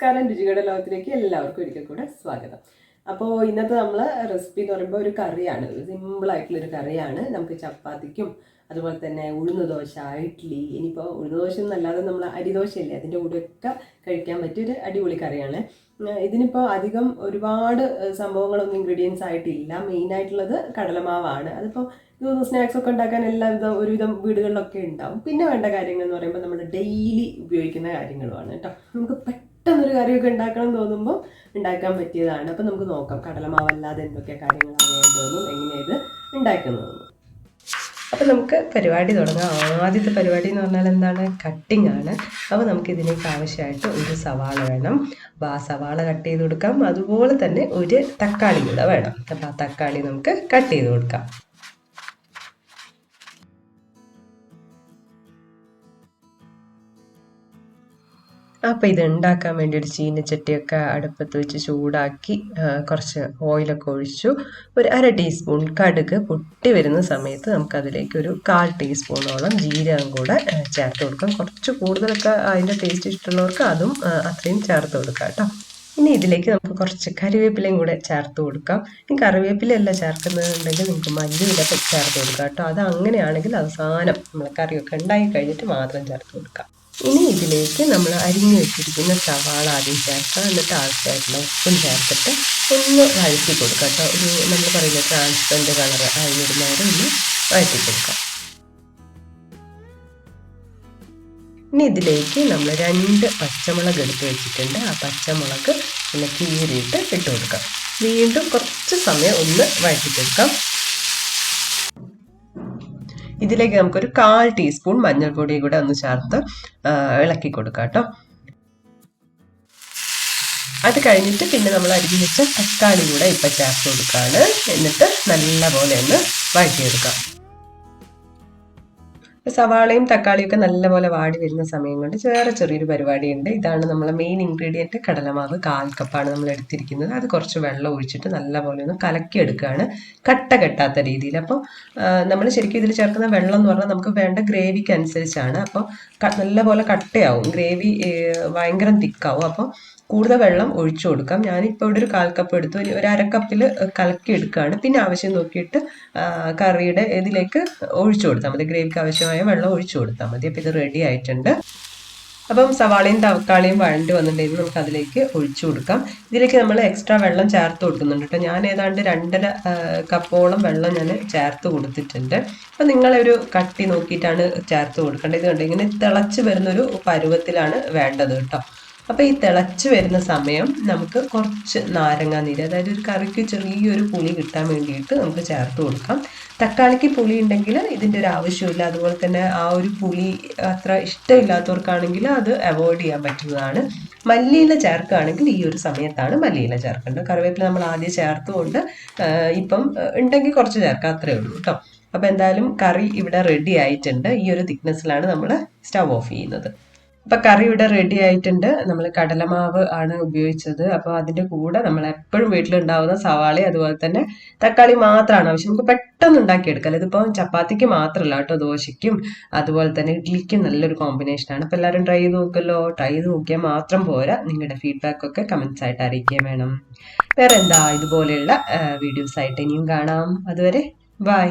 നമസ്കാരം, രുചിയുടെ ലോകത്തിലേക്ക് എല്ലാവർക്കും ഒരിക്കൽ കൂടെ സ്വാഗതം. അപ്പോൾ ഇന്നത്തെ നമ്മൾ റെസിപ്പി എന്ന് പറയുമ്പോൾ ഒരു കറിയാണ്, സിമ്പിളായിട്ടുള്ളൊരു കറിയാണ്. നമുക്ക് ചപ്പാത്തിക്കും അതുപോലെ തന്നെ ഉഴുന്ന് ദോശ, ഇഡ്ഡലി, ഇനിയിപ്പോൾ ഉഴുന്ന് ദോശ എന്നല്ലാതെ നമ്മൾ അരിദോശയില്ലേ അതിൻ്റെ കൂടെയൊക്കെ കഴിക്കാൻ പറ്റിയൊരു അടിപൊളി കറിയാണ്. ഇതിനിപ്പോൾ അധികം ഒരുപാട് സംഭവങ്ങളൊന്നും ഇൻഗ്രീഡിയൻസ് ആയിട്ടില്ല. മെയിനായിട്ടുള്ളത് കടലമാവാണ്. അതിപ്പോൾ ഇതൊന്ന് സ്നാക്സൊക്കെ ഉണ്ടാക്കാൻ ഒരുവിധം വീടുകളിലൊക്കെ ഉണ്ടാവും. പിന്നെ വേണ്ട കാര്യങ്ങൾ എന്ന് പറയുമ്പോൾ നമ്മൾ ഡെയിലി ഉപയോഗിക്കുന്ന കാര്യങ്ങളുമാണ് കേട്ടോ. നമുക്ക് പെട്ടെന്നൊരു കറിയൊക്കെ ഉണ്ടാക്കണം തോന്നുമ്പോൾ ഉണ്ടാക്കാൻ പറ്റിയതാണ്. അപ്പോൾ നമുക്ക് നോക്കാം കടലമാവല്ലാതെ എന്തൊക്കെ കാര്യങ്ങളാണ് വേണ്ടതെന്നും എങ്ങനെയാണ് ഇത് ഉണ്ടാക്കുന്നതെന്നും. അപ്പോൾ നമുക്ക് പരിപാടി തുടങ്ങാം. ആദ്യത്തെ പരിപാടി എന്ന് പറഞ്ഞാൽ എന്താണ്? കട്ടിംഗ് ആണ്. അപ്പോൾ നമുക്ക് ഇതിലേക്ക് ആവശ്യമായിട്ട് ഒരു സവാള വേണം. അപ്പോൾ ആ സവാള കട്ട് ചെയ്ത് കൊടുക്കാം. അതുപോലെ തന്നെ ഒരു തക്കാളി കൂടെ വേണം. അപ്പോൾ ആ തക്കാളി നമുക്ക് കട്ട് ചെയ്ത് കൊടുക്കാം. അപ്പോൾ ഇത് ഉണ്ടാക്കാൻ വേണ്ടി ഒരു ചീനച്ചട്ടിയൊക്കെ അടുപ്പത്ത് വെച്ച് ചൂടാക്കി കുറച്ച് ഓയിലൊക്കെ ഒഴിച്ചു. ഒരു 1/2 ടീസ്പൂൺ കടുക് പൊട്ടി വരുന്ന സമയത്ത് നമുക്കതിലേക്ക് ഒരു 1/4 ടീസ്പൂണോളം ജീരകം കൂടെ ചേർത്ത് കൊടുക്കാം. കുറച്ച് കൂടുതലൊക്കെ അതിൻ്റെ ടേസ്റ്റ് ഇഷ്ടമുള്ളവർക്ക് അതും അത്രയും ചേർത്ത് കൊടുക്കാം കേട്ടോ. ഇനി ഇതിലേക്ക് നമുക്ക് കുറച്ച് കറിവേപ്പിലയും കൂടെ ചേർത്ത് കൊടുക്കാം. ഈ കറിവേപ്പിലയല്ല ചേർക്കുന്നതുണ്ടെങ്കിൽ നിങ്ങൾക്ക് മല്ലിയിലൊക്കെ ചേർത്ത് കൊടുക്കാം കേട്ടോ. അത് അങ്ങനെയാണെങ്കിൽ അവസാനം നമ്മൾ കറിയൊക്കെ ഉണ്ടാക്കി കഴിഞ്ഞിട്ട് മാത്രം ചേർത്ത് കൊടുക്കാം. ഇനി ഇതിലേക്ക് നമ്മൾ അരിഞ്ഞു വെച്ചിരിക്കുന്ന സവാള ആദ്യം ചേർക്കാം. എന്നിട്ട് ആവശ്യമായിട്ടുള്ള ഉപ്പും ചേർത്തിട്ട് ഒന്ന് വഴറ്റി കൊടുക്കാം കേട്ടോ. ഒരു നമ്മൾ പറയുന്ന ട്രാൻസ്പെറൻറ്റ് കളർ ആയിരുന്നേരം ഒന്ന് വഴറ്റി കൊടുക്കാം. ഇനി ഇതിലേക്ക് നമ്മൾ 2 പച്ചമുളക് എടുത്ത് വെച്ചിട്ടുണ്ട്. ആ പച്ചമുളക് പിന്നെ കീറിയിട്ട് ഇട്ട് കൊടുക്കാം. വീണ്ടും കുറച്ച് സമയം ഒന്ന് വഴറ്റി കൊടുക്കാം. ഇതിലേക്ക് നമുക്കൊരു 1/4 ടീസ്പൂൺ മഞ്ഞൾപ്പൊടി കൂടെ ഒന്ന് ചേർത്ത് ഇളക്കി കൊടുക്കാം കേട്ടോ. അത് കഴിഞ്ഞിട്ട് പിന്നെ നമ്മൾ അരിഞ്ഞു വെച്ച തക്കാളി കൂടെ ഇപ്പം ചേർത്ത് കൊടുക്കുകയാണ്. എന്നിട്ട് നല്ലപോലെ ഒന്ന് വഴറ്റിയെടുക്കാം. സവാളയും തക്കാളിയൊക്കെ നല്ലപോലെ വാടി വരുന്ന സമയം കൊണ്ട് ചെറിയൊരു പരിപാടിയുണ്ട്. ഇതാണ് നമ്മളെ മെയിൻ ഇൻഗ്രീഡിയൻറ്റ്. കടലമാവ് 1/4 കപ്പാണ് നമ്മൾ എടുത്തിരിക്കുന്നത്. അത് കുറച്ച് വെള്ളം ഒഴിച്ചിട്ട് നല്ലപോലെ ഒന്ന് കലക്കിയെടുക്കുകയാണ്, കട്ട കെട്ടാത്ത രീതിയിൽ. അപ്പോൾ നമ്മൾ ശരിക്കും ഇതിൽ ചേർക്കുന്ന വെള്ളം എന്ന് പറഞ്ഞാൽ നമുക്ക് വേണ്ട ഗ്രേവിക്ക് അനുസരിച്ചാണ്. അപ്പോൾ നല്ലപോലെ കട്ടയാവും, ഗ്രേവി ഭയങ്കര തിക്കാവും. അപ്പോൾ കൂടുതൽ വെള്ളം ഒഴിച്ചു കൊടുക്കാം. ഞാനിപ്പോൾ ഇവിടെ ഒരു 1/4 കപ്പ് എടുത്തു. ഇനി ഒരു 1/2 കപ്പിൽ കലക്കി എടുക്കുകയാണ്. പിന്നെ ആവശ്യം നോക്കിയിട്ട് കറിയുടെ ഇതിലേക്ക് ഒഴിച്ചു കൊടുത്താൽ മതി. ഗ്രേവിക്ക് ആവശ്യമായ വെള്ളം ഒഴിച്ചു കൊടുത്താൽ മതി. അപ്പോൾ ഇത് റെഡി ആയിട്ടുണ്ട്. അപ്പം സവാളയും തക്കാളിയും വഴണ്ടി വന്നിട്ടുണ്ടെങ്കിൽ നമുക്ക് അതിലേക്ക് ഒഴിച്ചു കൊടുക്കാം. ഇതിലേക്ക് നമ്മൾ എക്സ്ട്രാ വെള്ളം ചേർത്ത് കൊടുക്കുന്നുണ്ട് കേട്ടോ. ഞാൻ ഏതാണ്ട് 2.5 കപ്പോളം വെള്ളം ഞാൻ ചേർത്ത് കൊടുത്തിട്ടുണ്ട്. അപ്പം നിങ്ങളൊരു കട്ടി നോക്കിയിട്ടാണ് ചേർത്ത് കൊടുക്കേണ്ടത്. ഇത് കണ്ടോ, ഇങ്ങനെ തിളച്ച് വരുന്നൊരു പരുവത്തിലാണ് വേണ്ടത് കേട്ടോ. അപ്പോൾ ഈ തിളച്ച് വരുന്ന സമയം നമുക്ക് കുറച്ച് നാരങ്ങാനീര്, അതായത് ഒരു കറിക്ക് ചെറിയൊരു പുളി കിട്ടാൻ വേണ്ടിയിട്ട് നമുക്ക് ചേർത്ത് കൊടുക്കാം. തക്കാളിക്ക് പുളി ഉണ്ടെങ്കിൽ ഇതിൻ്റെ ഒരു ആവശ്യമില്ല. അതുപോലെ തന്നെ ആ ഒരു പുളി അത്ര ഇഷ്ടമില്ലാത്തവർക്കാണെങ്കിൽ അത് അവോയ്ഡ് ചെയ്യാൻ പറ്റുന്നതാണ്. മല്ലിയില ചേർക്കുകയാണെങ്കിൽ ഈ ഒരു സമയത്താണ് മല്ലിയില ചേർക്കേണ്ടത്. കറിവേപ്പില നമ്മൾ ആദ്യം ചേർത്തുകൊണ്ട് ഇപ്പം ഉണ്ടെങ്കിൽ കുറച്ച് ചേർക്കാം, അത്രയേ ഉള്ളൂ കേട്ടോ. അപ്പോൾ എന്തായാലും കറി ഇവിടെ റെഡി ആയിട്ടുണ്ട്. ഈ ഒരു തിക്നെസ്സിലാണ് നമ്മൾ സ്റ്റവ് ഓഫ് ചെയ്യുന്നത്. അപ്പം കറി ഇവിടെ റെഡി ആയിട്ടുണ്ട്. നമ്മൾ കടലമാവ് ആണ് ഉപയോഗിച്ചത്. അപ്പോൾ അതിൻ്റെ കൂടെ നമ്മൾ എപ്പോഴും വീട്ടിലുണ്ടാവുന്ന സവാള അതുപോലെ തന്നെ തക്കാളി മാത്രമാണ് ആവശ്യം. നമുക്ക് പെട്ടെന്ന് ഉണ്ടാക്കിയെടുക്കാം. ഇതിപ്പോൾ ചപ്പാത്തിക്ക് മാത്രമല്ല കേട്ടോ, ദോശയ്ക്കും അതുപോലെ തന്നെ ഇഡ്ഡലിക്കും നല്ലൊരു കോമ്പിനേഷനാണ്. അപ്പോൾ എല്ലാവരും ട്രൈ ചെയ്ത് നോക്കല്ലോ. ട്രൈ ചെയ്ത് നോക്കിയാൽ മാത്രം പോരാ, നിങ്ങളുടെ ഫീഡ്ബാക്കൊക്കെ കമൻസ് ആയിട്ട് അറിയിക്കുകയും വേണം. വേറെ എന്താ, ഇതുപോലെയുള്ള വീഡിയോസ് ആയിട്ട് ഇനിയും കാണാം. അതുവരെ ബൈ.